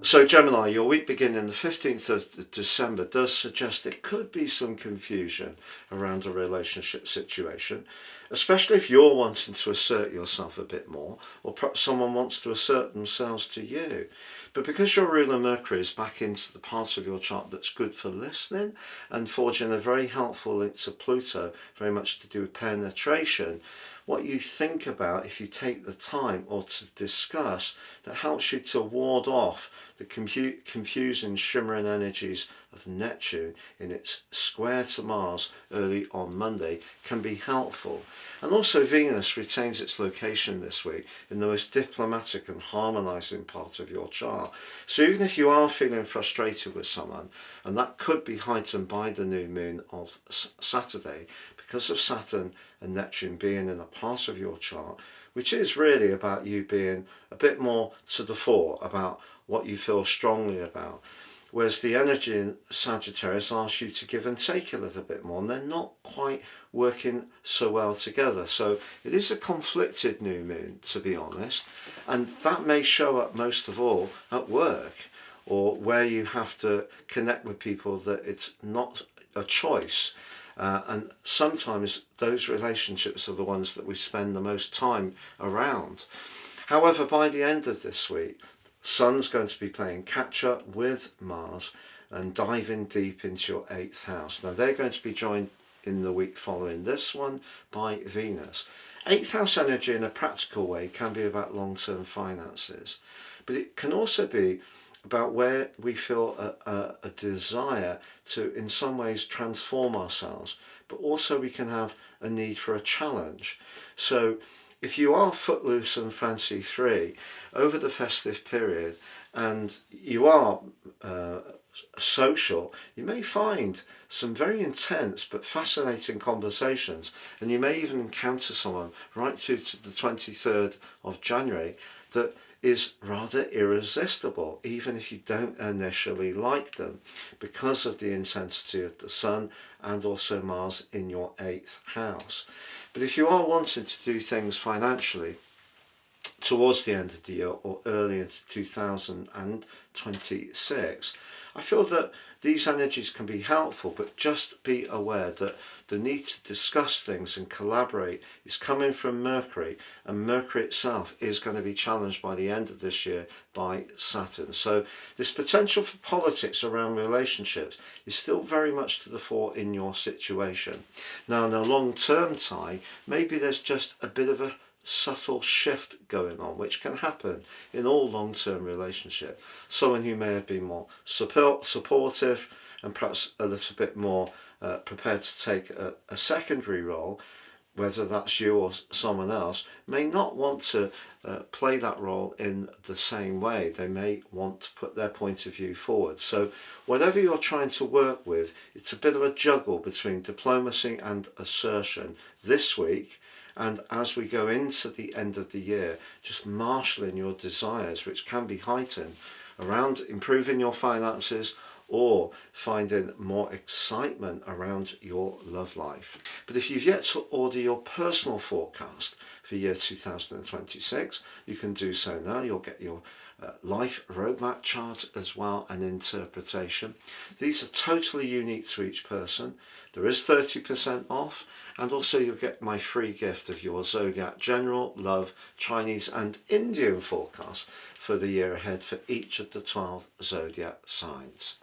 So Gemini, your week beginning the 15th of December does suggest there could be some confusion around a relationship situation, especially if you're wanting to assert yourself a bit more, or perhaps someone wants to assert themselves to you. But because your ruler Mercury is back into the part of your chart that's good for listening and forging a very helpful link to Pluto, very much to do with penetration, what you think about, if you take the time or to discuss, that helps you to ward off the confusing shimmering energies of Neptune in its square to Mars early on Monday can be helpful. And also Venus retains its location this week in the most diplomatic and harmonizing part of your chart. So even if you are feeling frustrated with someone, and that could be heightened by the new moon of Saturday, because of Saturn and Neptune being in a part of your chart, which is really about you being a bit more to the fore about what you feel strongly about. Whereas the energy in Sagittarius asks you to give and take a little bit more, and they're not quite working so well together. So it is a conflicted new moon, to be honest, and that may show up most of all at work, or where you have to connect with people that it's not a choice. And sometimes those relationships are the ones that we spend the most time around. However, by the end of this week, Sun's going to be playing catch up with Mars and diving deep into your 8th house. Now they're going to be joined in the week following this one by Venus. 8th house energy in a practical way can be about long-term finances, but it can also be about where we feel a desire to in some ways transform ourselves, but also we can have a need for a challenge. So if you are footloose and fancy free over the festive period and you are social, you may find some very intense but fascinating conversations, and you may even encounter someone right through to the 23rd of January that is rather irresistible, even if you don't initially like them, because of the intensity of the Sun and also Mars in your 8th house. But if you are wanting to do things financially towards the end of the year or early into 2026, I feel that these energies can be helpful, but just be aware that the need to discuss things and collaborate is coming from Mercury, and Mercury itself is going to be challenged by the end of this year by Saturn. So this potential for politics around relationships is still very much to the fore in your situation. Now in a long-term tie, maybe there's just a bit of a subtle shift going on, which can happen in all long-term relationship. Someone who may have been more supportive and perhaps a little bit more prepared to take a secondary role, whether that's you or someone else, may not want to play that role in the same way. They may want to put their point of view forward. So whatever you're trying to work with, it's a bit of a juggle between diplomacy and assertion this week. And as we go into the end of the year, just marshalling your desires, which can be heightened around improving your finances or finding more excitement around your love life. But if you've yet to order your personal forecast for year 2026, you can do so now. You'll get your life roadmap chart as well, and interpretation. These are totally unique to each person. There is 30% off, and also you'll get my free gift of your zodiac general, love, Chinese and Indian forecast for the year ahead for each of the 12 zodiac signs.